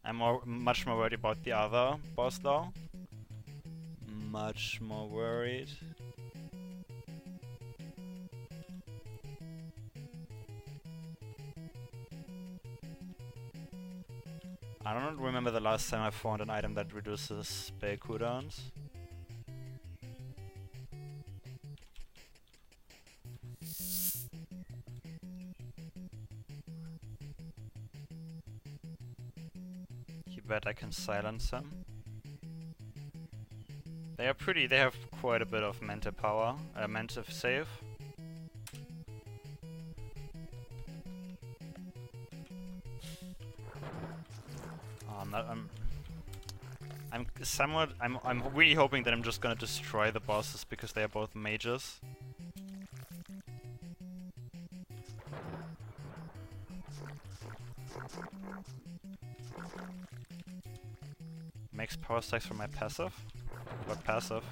I'm much more worried about the other boss though. Much more worried. I don't remember the last time I found an item that reduces spell cooldowns. You bet I can silence him. They are pretty, they have quite a bit of mental power, mental save. I'm really hoping that I'm just gonna destroy the bosses because they are both mages. Makes power stacks for my passive? What passive?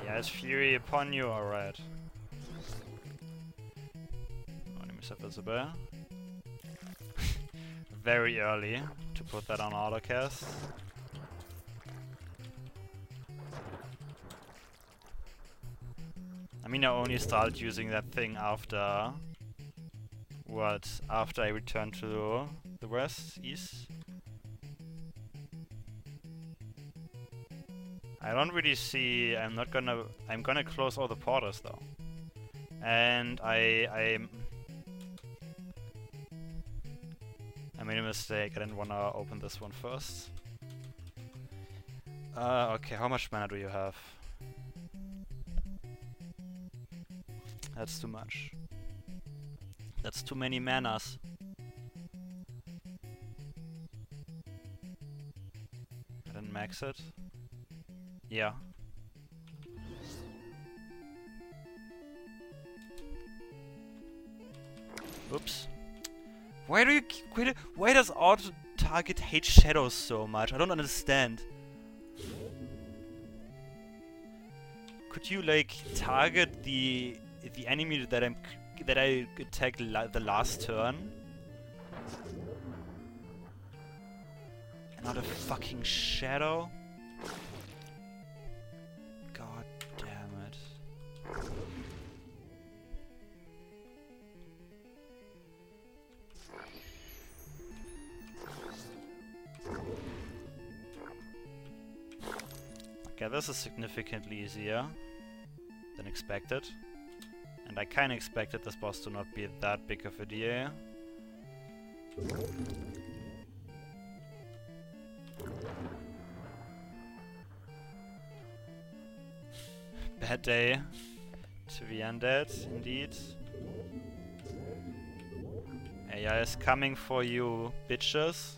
Yeah, it's Fury upon you, alright. Enemies are visible. Very early to put that on autocast. I mean, I only started using that thing after... What? After I returned to the west? East? I don't really see... I'm gonna close all the portals though. And I made a mistake. I didn't wanna open this one first. Okay, how much mana do you have? That's too much. That's too many manas. I didn't max it. Yeah. Oops. Why do you why does auto target hate shadows so much? I don't understand. Could you like target the enemy that I attack the last turn? Not a fucking shadow? God damn it. Okay, this is significantly easier than expected. And I kinda expected this boss to not be that big of a deal. Bad day to be undead, indeed. AI is coming for you, bitches.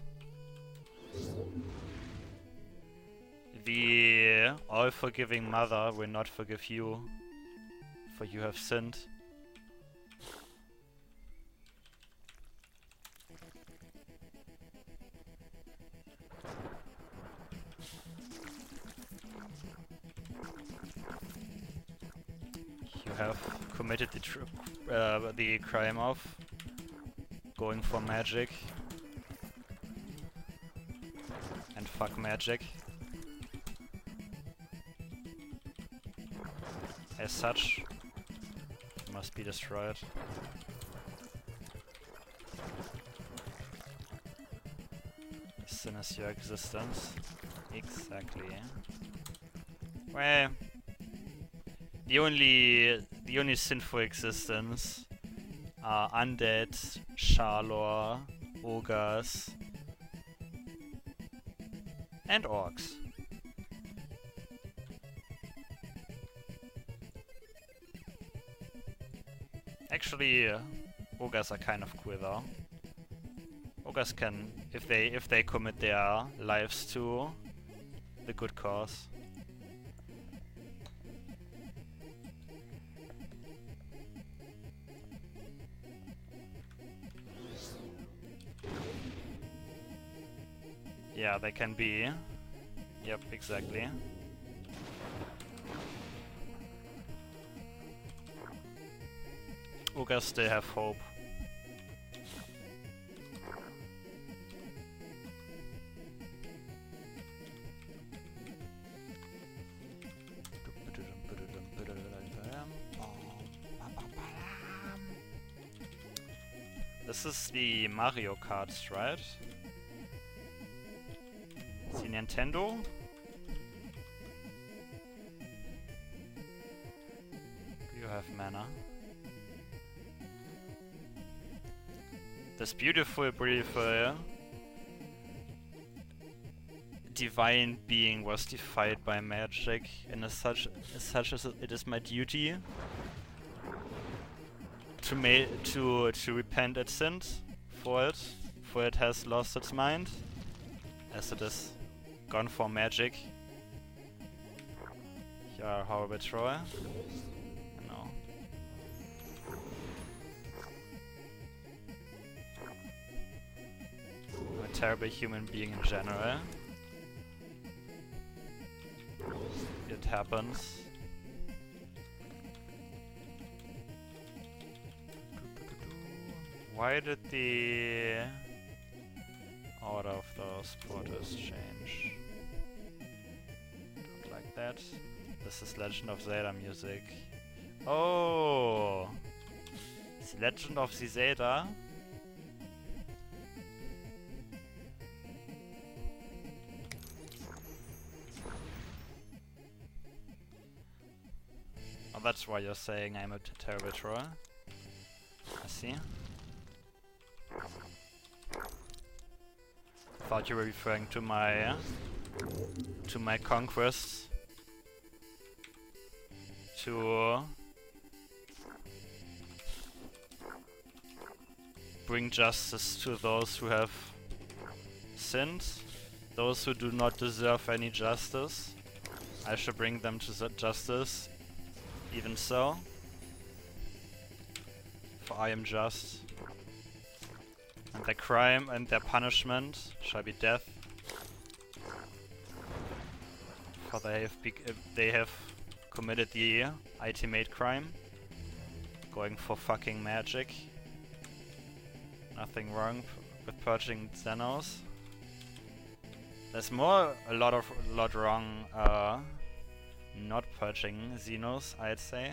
The all-forgiving mother will not forgive you, for you have sinned. You have committed the crime of going for magic and fuck magic. As such, it must be destroyed. As soon as your existence. Exactly. Well, the only sinful existence are undead, Shalor, ogres, and orcs. Actually, ogres are kind of cool though. Ogres can, if they commit their lives to the good cause. Yeah, they can be. Yep, exactly. Ugas still have hope. This is the Mario Karts, right? The Nintendo? Do you have mana? This beautiful divine being was defied by magic, and as such as it is my duty to repent its sins for it has lost its mind, as it is gone for magic. You are a horrible troll. No. I'm a terrible human being in general. It happens. Why did the order of those portals change? Don't like that. This is Legend of Zelda music. Oh! It's Legend of the Zelda? Oh, that's why you're saying I'm a terrible troll. I see. Thought you were referring to my conquest to bring justice to those who have sinned, those who do not deserve any justice. I should bring them to justice, even so, for I am just. And their crime and their punishment shall be death. For they have committed the ultimate crime, going for fucking magic. Nothing wrong with purging Xenos. There's a lot wrong not purging Xenos, I'd say.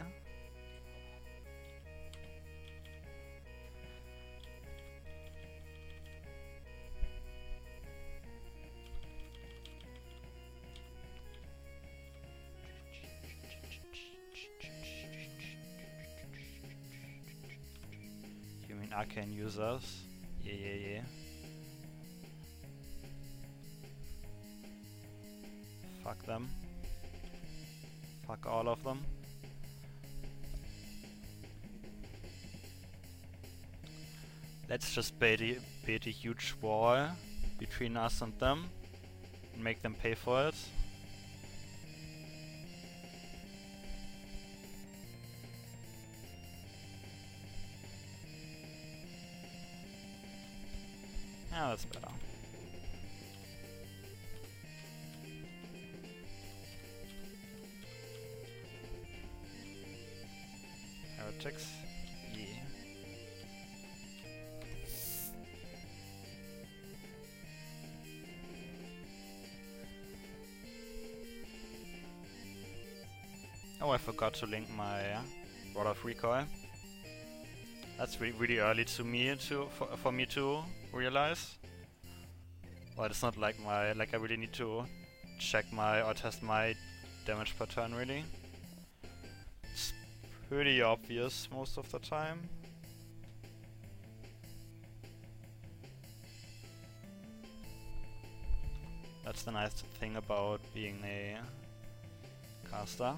Arcane users. Yeah. Fuck them. Fuck all of them. Let's just build a huge wall between us and them and make them pay for it. Yeah, that's better. Heretics? Yeah. Oh, I forgot to link my Rod of Recoil. That's really early for me to realize. Well, it's not like I really need to check or test my damage per turn, really. It's pretty obvious most of the time. That's the nice thing about being a caster.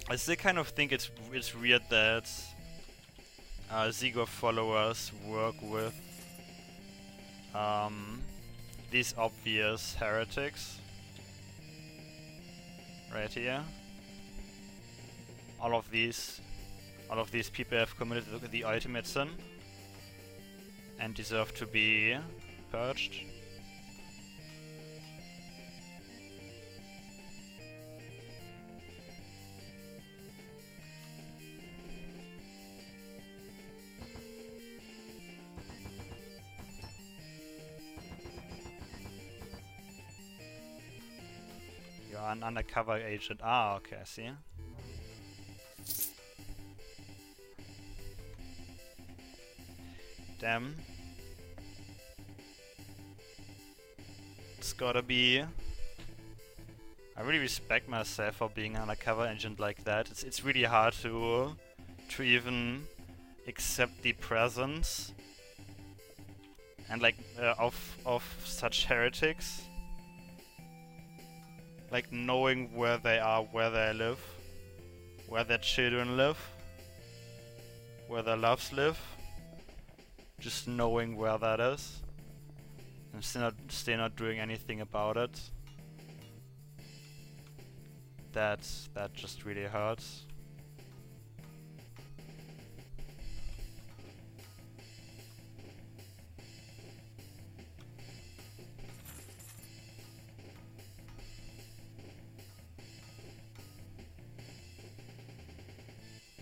I still kind of think it's weird that Zigor followers work with these obvious heretics right here. All of these people have committed the ultimate sin and deserve to be purged. An undercover agent. Ah, okay, I see. Damn. It's gotta be... I really respect myself for being an undercover agent like that. It's really hard to even accept the presence and like of such heretics. Like knowing where they are, where they live, where their children live, where their loves live. Just knowing where that is, and still not doing anything about it. That just really hurts.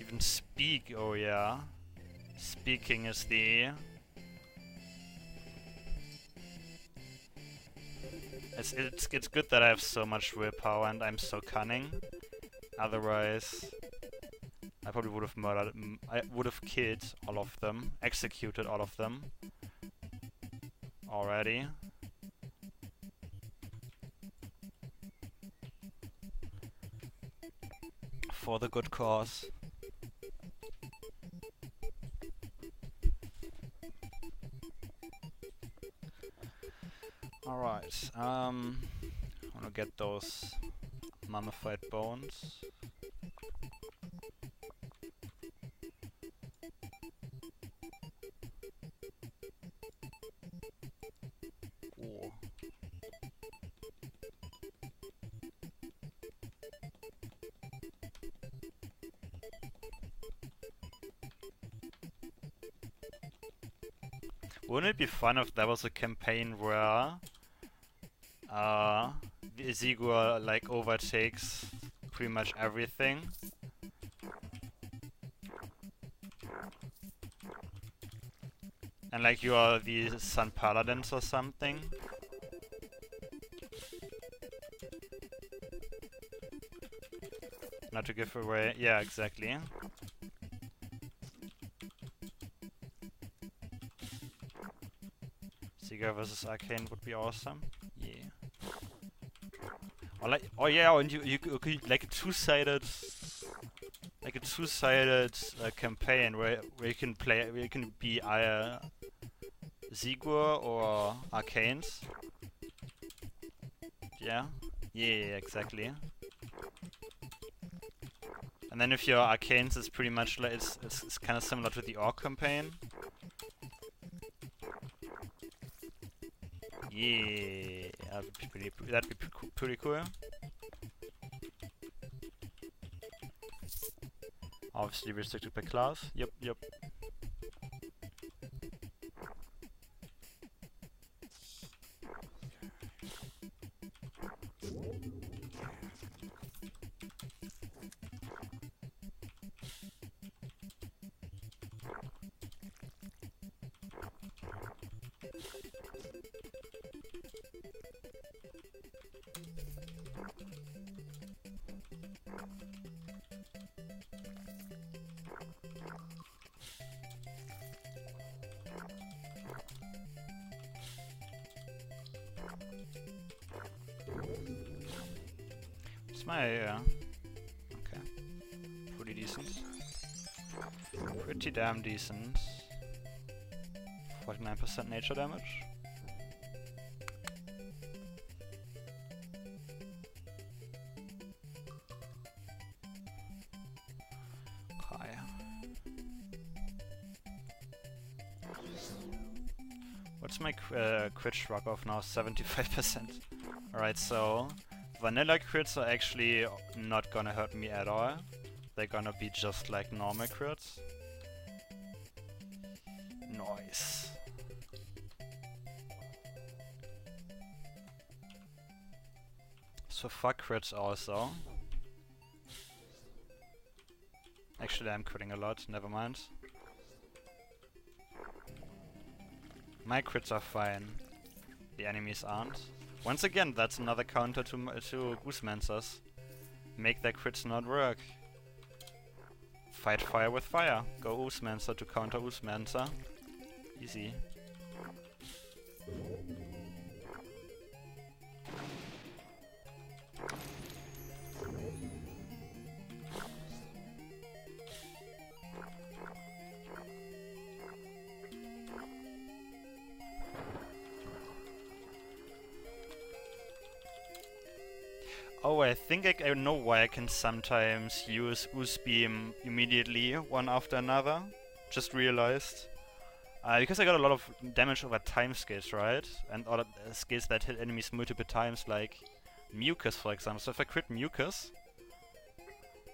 Even speak, oh yeah. Speaking is the... It's good that I have so much willpower and I'm so cunning. Otherwise, I probably would have murdered... I would have killed all of them. Executed all of them. Already. For the good cause. Alright, I wanna get those mummified bones. Ooh. Wouldn't it be fun if there was a campaign where the Ezigor like overtakes pretty much everything? And like you are the Sun Paladins or something? Not to give away... yeah, exactly. Seeger versus Arcane would be awesome. Yeah. Or like, oh yeah, and you could like a two-sided campaign where you can play, where you can be Zigor or Arcanes. Yeah, yeah, exactly. And then if you're Arcanes, it's pretty much like it's kind of similar to the Orc campaign. Yeah, that'd be pretty cool. Obviously restricted by class. Yep. It's my okay, pretty decent, pretty damn decent. 49% nature damage. Okay. What's my crit shrug off now? 75%. Alright, so vanilla crits are actually not gonna hurt me at all. They're gonna be just like normal crits. Nice. So fuck crits also. Actually I'm critting a lot, never mind. My crits are fine. The enemies aren't. Once again, that's another counter to Oozemancers. Make their crits not work. Fight fire with fire. Go Oozemancer to counter Oozemancer. Easy. Oh, I think I know why I can sometimes use Ooze Beam immediately, one after another. Just realized. Because I got a lot of damage over time skills, right? And other skills that hit enemies multiple times, like Mucus, for example. So if I crit Mucus,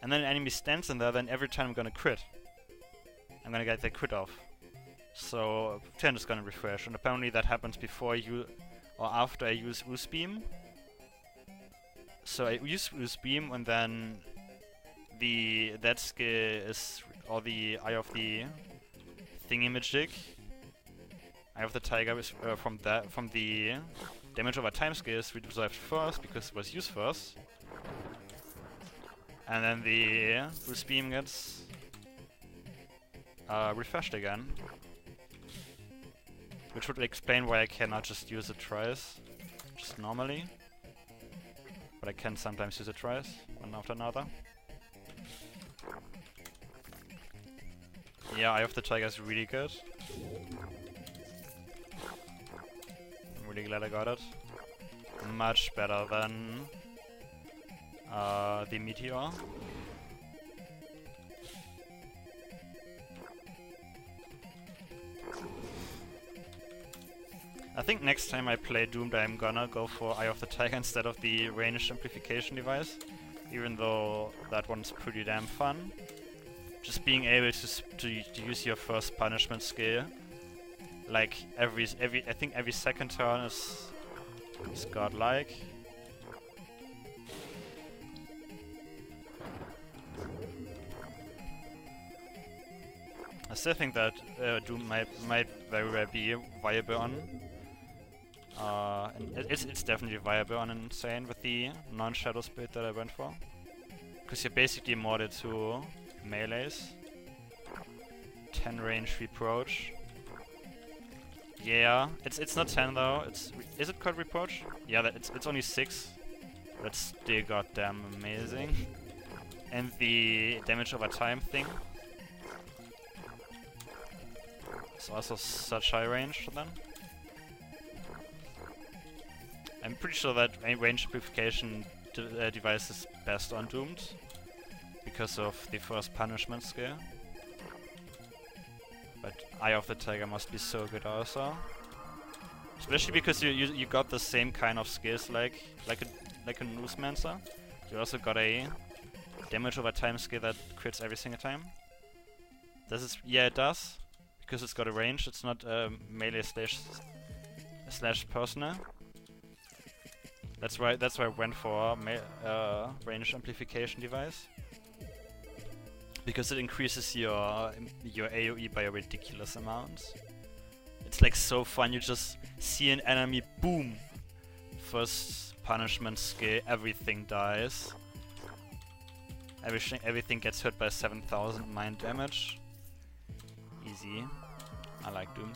and then an enemy stands in there, then every time I'm gonna crit. I'm gonna get the crit off. So turn is gonna refresh, and apparently that happens before you or after I use Ooze Beam. So I use Ooze Beam, and then that skill is, or the Eye of the Thingamajig, Eye of the Tiger is from the damage over time skill is reserved first because it was used first, and then the Ooze Beam gets refreshed again, which would explain why I cannot just use it twice, just normally. But I can sometimes use it twice, one after another. Yeah, Eye of the Tiger is really good. I'm really glad I got it. Much better than the Meteor. I think next time I play Doomed I'm gonna go for Eye of the Tiger instead of the ranged amplification device, even though that one's pretty damn fun. Just being able to use your first punishment skill, like I think every second turn is godlike. I still think that Doom might very well be viable on. And it's definitely viable on Insane with the non-shadow split that I went for. Because you're basically modded to melees. 10 range reproach. Yeah, it's not 10 though. Is it called reproach? Yeah, it's only 6. That's still goddamn amazing. And the damage over time thing. It's also such high range for them. I'm pretty sure that a range amplification device is best on Doomed because of the first punishment skill. But Eye of the Tiger must be so good also, especially because you got the same kind of skills like a Oozemancer. You also got a damage over time skill that crits every single time. Yeah, it does, because it's got a range. It's not melee slash personal. That's why I went for range amplification device, because it increases your AoE by a ridiculous amount. It's like so fun. You just see an enemy, boom, first punishment skill, everything dies. Everything gets hit by 7,000 mind damage. Easy. I like Doomed.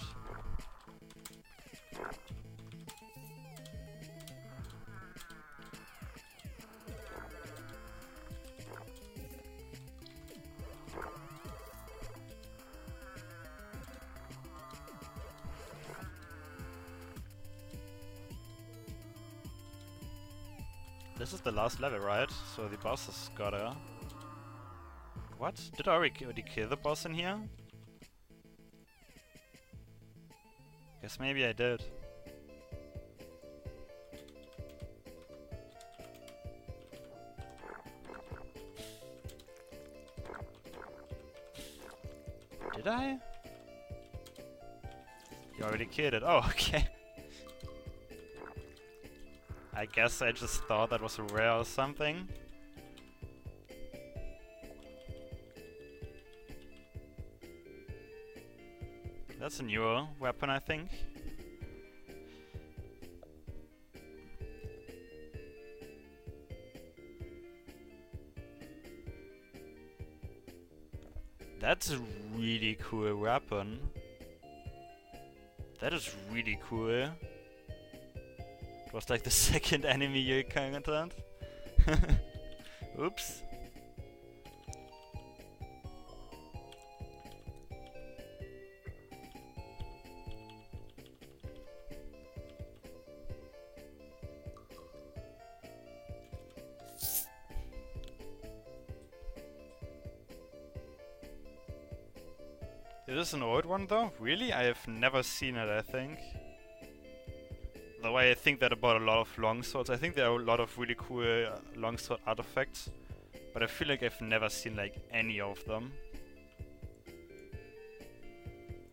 This is the last level, right? So the boss has gotta... What? Did I already kill the boss in here? Guess maybe I did. Did I? You already killed it. Oh, okay. I guess I just thought that was a rare or something. That's a newer weapon, I think. That's a really cool weapon. That is really cool. It was like the second enemy you encountered. Oops. Is this an old one though? Really? I have never seen it, I think. The way I think that about a lot of longswords. I think there are a lot of really cool longsword artifacts. But I feel like I've never seen like any of them.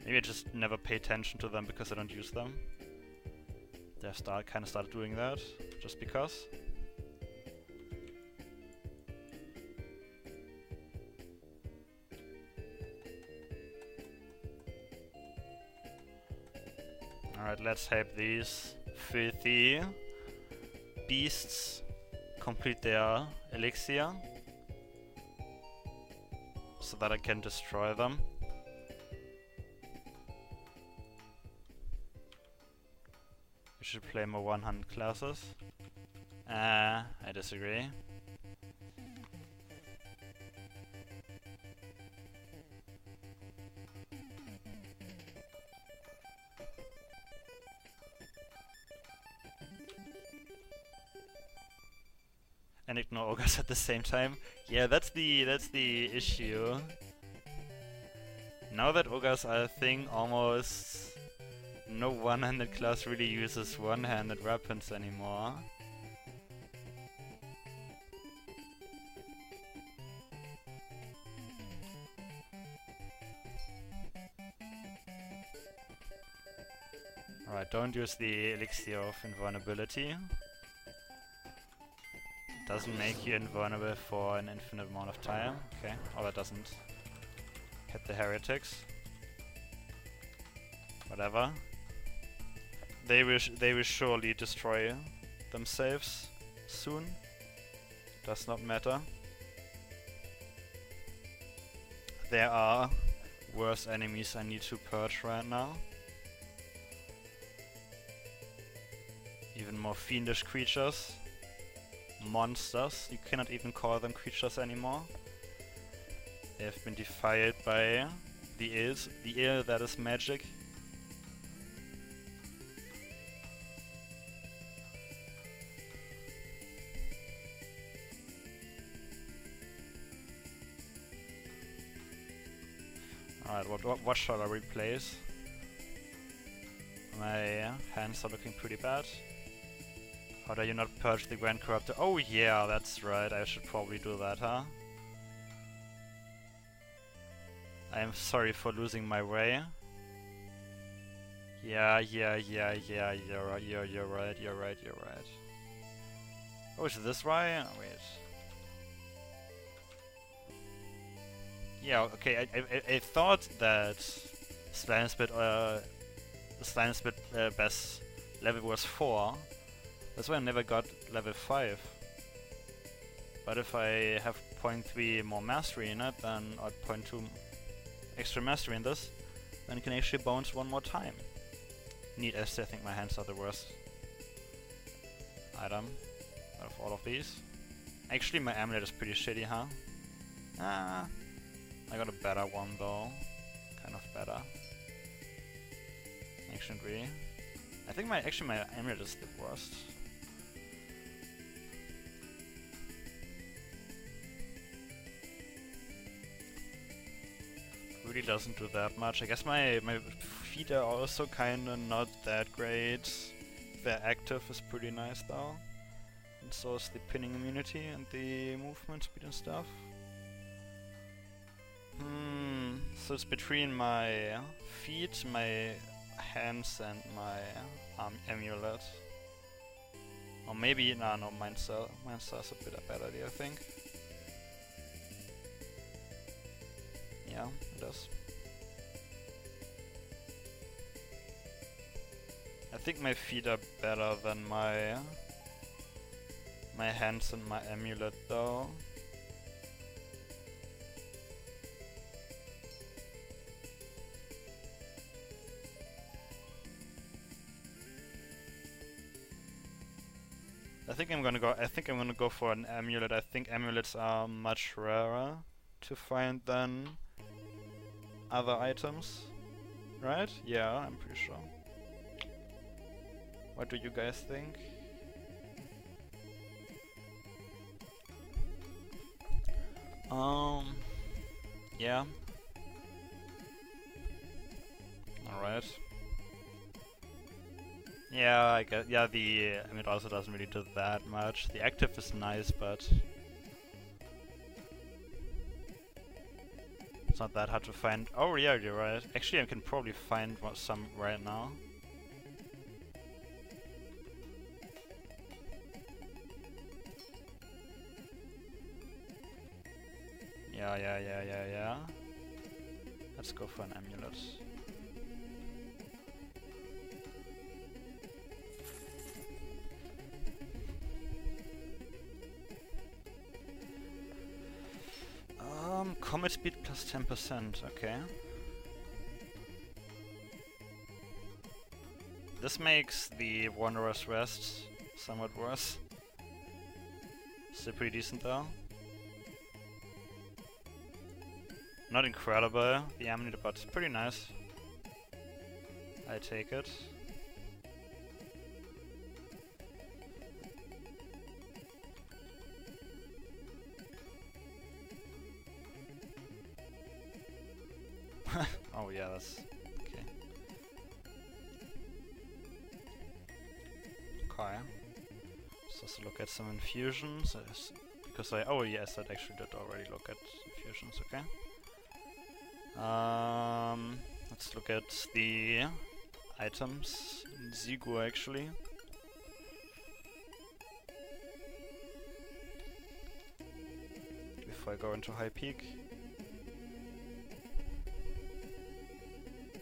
Maybe I just never pay attention to them because I don't use them. They've kind of started doing that, just because. Alright, let's help these filthy beasts complete their elixir. So that I can destroy them. We should play more 100 classes. I disagree. And ignore ogres at the same time. Yeah, that's the issue. Now that ogres are a thing, almost no one-handed class really uses one-handed weapons anymore. Alright, don't use the elixir of invulnerability. Doesn't make you invulnerable for an infinite amount of time. Okay, or that doesn't hit the heretics. Whatever. They will surely destroy themselves soon. Does not matter. There are worse enemies I need to purge right now. Even more fiendish creatures. Monsters. You cannot even call them creatures anymore. They have been defiled by the ill that is magic. Alright, what shall I replace? My hands are looking pretty bad. How do you not purge the Grand Corruptor? Oh yeah, that's right, I should probably do that, huh? I am sorry for losing my way. Yeah, you're right. Oh, is this why? Oh, wait. Yeah, okay, I thought that Slime Spit best level was 4. That's why I never got level 5. But if I have 0.3 more mastery in it, then or 0.2 extra mastery in this, then I can actually bounce one more time. Neat, I still think my hands are the worst item out of all of these. Actually, my amulet is pretty shitty, huh? Ah, I got a better one though. Kind of better. Ancient Re. I think my amulet is the worst. Really doesn't do that much. I guess my feet are also kinda not that great. Their active is pretty nice though. And so is the pinning immunity and the movement speed and stuff. So it's between my feet, my hands and my amulet. Or maybe, no, Mind Cell's a bit better, I think. Yeah, it does. I think my feet are better than my hands and my amulet though. I think I'm gonna go for an amulet. I think amulets are much rarer to find than other items. Right? Yeah, I'm pretty sure. What do you guys think? Yeah. Alright. Yeah, I guess, yeah, I mean, it also doesn't really do that much. The active is nice, but it's not that hard to find. Oh yeah, you're right. Actually, I can probably find some right now. Yeah. Let's go for an amulet. Comet speed plus 10%, okay. This makes the Wanderer's Rest somewhat worse. Still pretty decent though. Not incredible, the amulet, but pretty nice. I take it. Oh yeah, that's okay. Okay. So let's look at some infusions. Because oh yes, I actually did already look at infusions. Okay. Let's look at the items in Zigu actually. Before I go into high peak.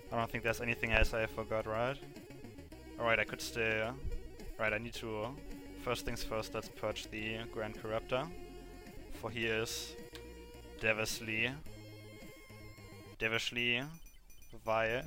I don't think there's anything else I forgot, right? Alright, I could stay. Right, I need to. First things first, let's purge the Grand Corruptor. For he is devilishly vile.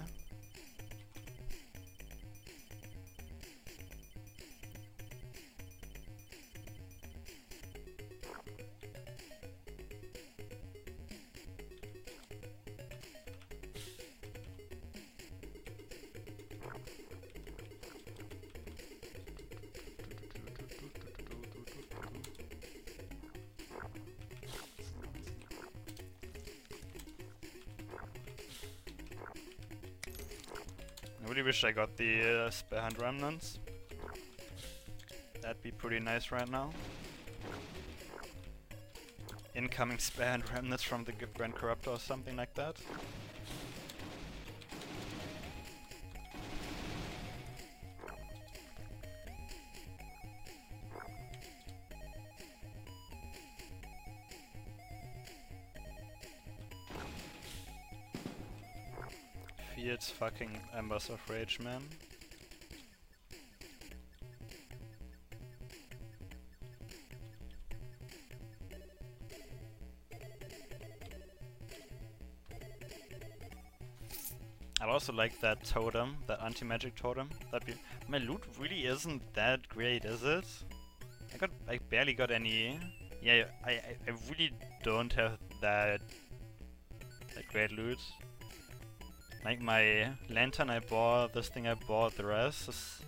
I really wish I got the spare hand remnants. That'd be pretty nice right now. Incoming spare hand remnants from the Grand Corruptor or something like that. Fields fucking Embers of Rage, man. I also like that totem, that anti-magic totem. My loot really isn't that great, is it? I barely got any. Yeah, I really don't have that great loot. Like my lantern I bought, this thing I bought, the rest is...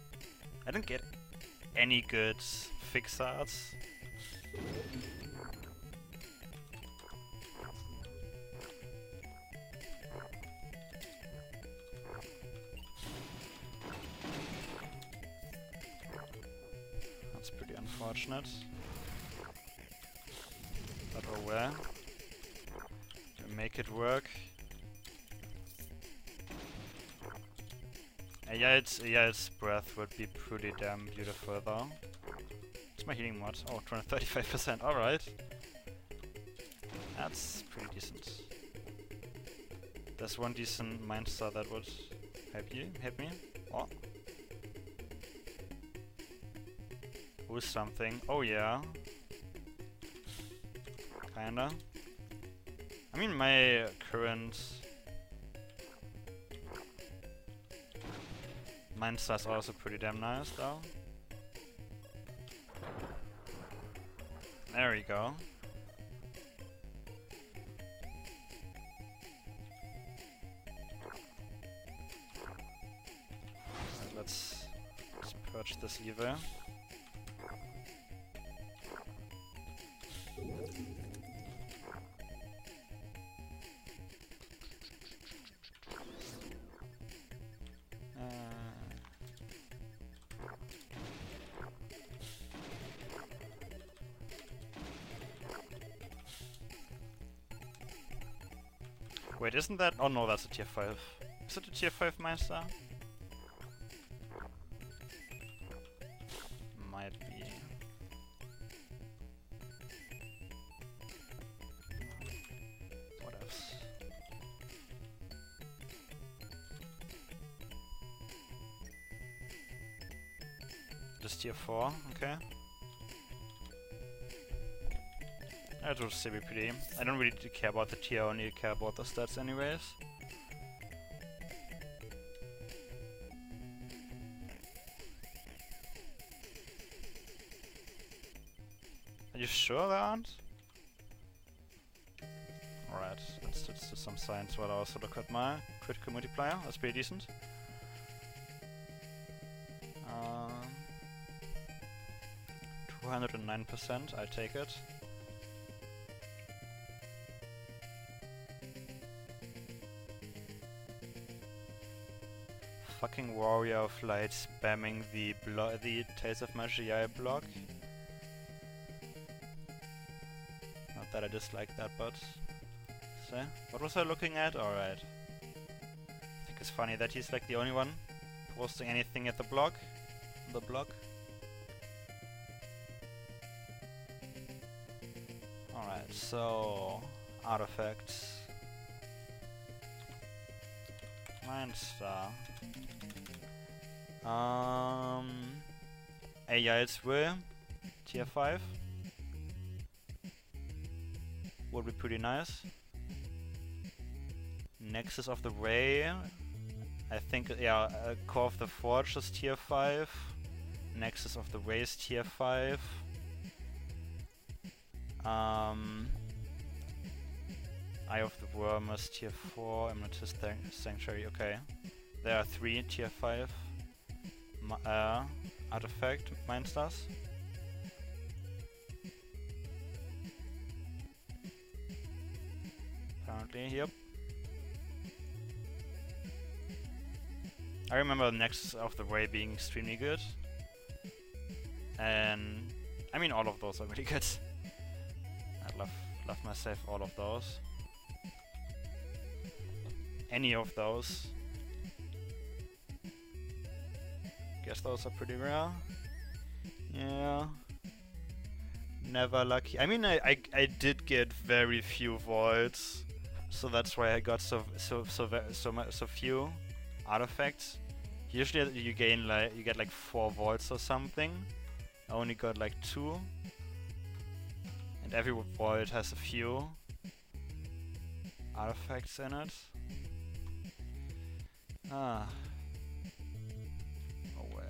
I didn't get any good fix arts. That's pretty unfortunate. But oh well. We make it work. Yael's breath would be pretty damn beautiful though. What's my healing mod? Oh, 235%, alright. That's pretty decent. There's one decent Mind Star that would help me. Oh. Who's something? Oh yeah. Kinda. I mean my current Mind Star's also pretty damn nice though. There we go. Let's purge this evil. Wait, isn't that? Oh no, that's a tier 5. Is it a tier 5 Meister? Might be. What else? Just tier 4, okay. That was CBPD. I don't really care about the tier, I only care about the stats anyways. Are you sure there aren't? Alright, let's do some science while I also look at my critical multiplier. That's pretty decent. 209%, I take it. Fucking Warrior of Light spamming the Tales of Maj'eyal block. Not that I dislike that, but... So, what was I looking at? Alright. I think it's funny that he's like the only one posting anything at the block. Alright, so... Artifacts. Mindstar. Maj'eyal's Will, tier 5. Would be pretty nice. Nexus of the Ray. I think, yeah, Core of the Forge is tier 5. Nexus of the Ray is tier 5. Eye of the Worm is tier 4. Amethyst Sanctuary, okay. There are 3 tier 5 artifact Mindstars. Apparently, yep. I remember Nexus of the Way being extremely good. And I mean all of those are really good. I love myself all of those. Any of those. Guess those are pretty rare. Yeah. Never lucky. I mean, I did get very few voids, so that's why I got so few artifacts. Usually you get like 4 voids or something. I only got like 2, and every void has a few artifacts in it. Ah. Oh well.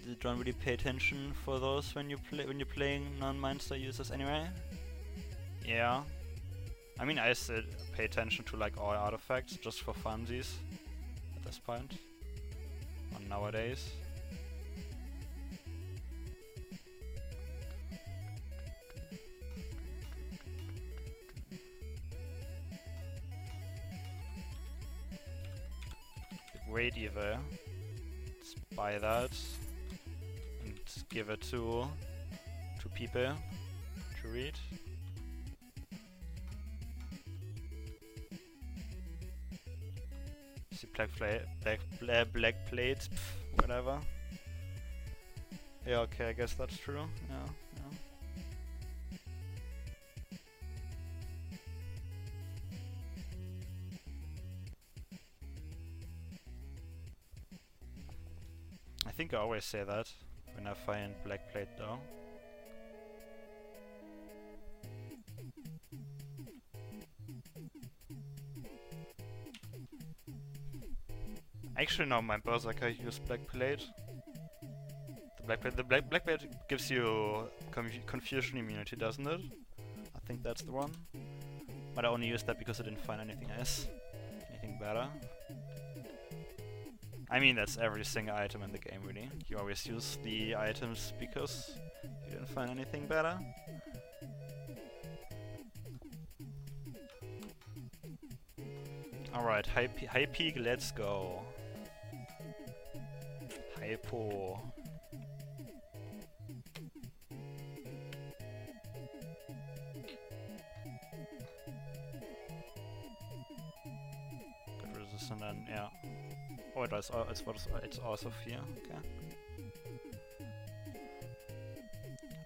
You don't really pay attention for those when you're playing non-Mindster users anyway. Yeah. I mean, I still pay attention to like all artifacts just for funsies at this point. On nowadays. Great evil. Let's buy that and give it to people to read. See black plates, pff, whatever. Yeah, okay, I guess that's true. Yeah. I think I always say that when I find black plate though. Actually, no, my Berserker used Black Plate. The Black Plate gives you confusion immunity, doesn't it? I think that's the one. But I only used that because I didn't find anything else. Anything better. I mean, that's every single item in the game, really. You always use the items because you didn't find anything better. Alright, high peak, let's go. Hypo. Good resistance then, yeah. Oh, it's also fear, okay.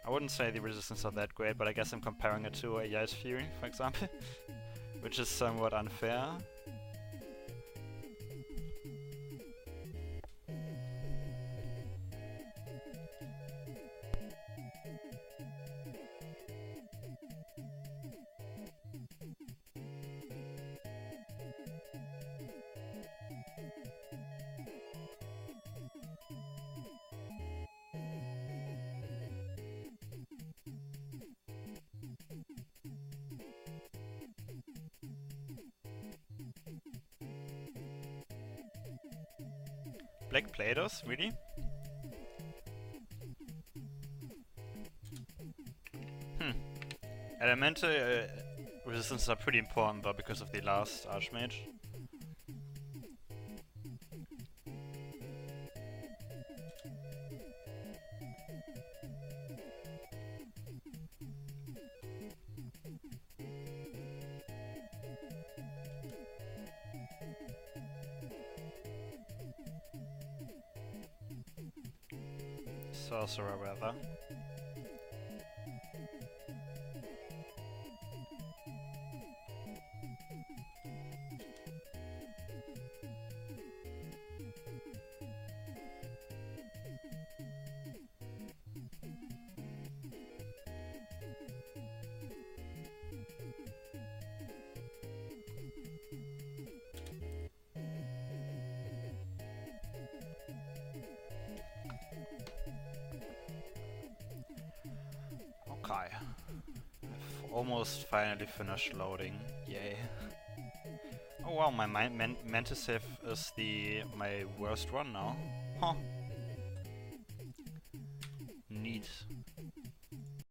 I wouldn't say the resistance are that great, but I guess I'm comparing it to maj'eyal's Fury, for example, which is somewhat unfair. Black Platos, really? Elemental resistance are pretty important though because of the last Archmage. Sorcerer rather. Okay. I've almost finally finished loading. Yay. Oh wow, my Mantis save is my worst one now. Huh. Neat.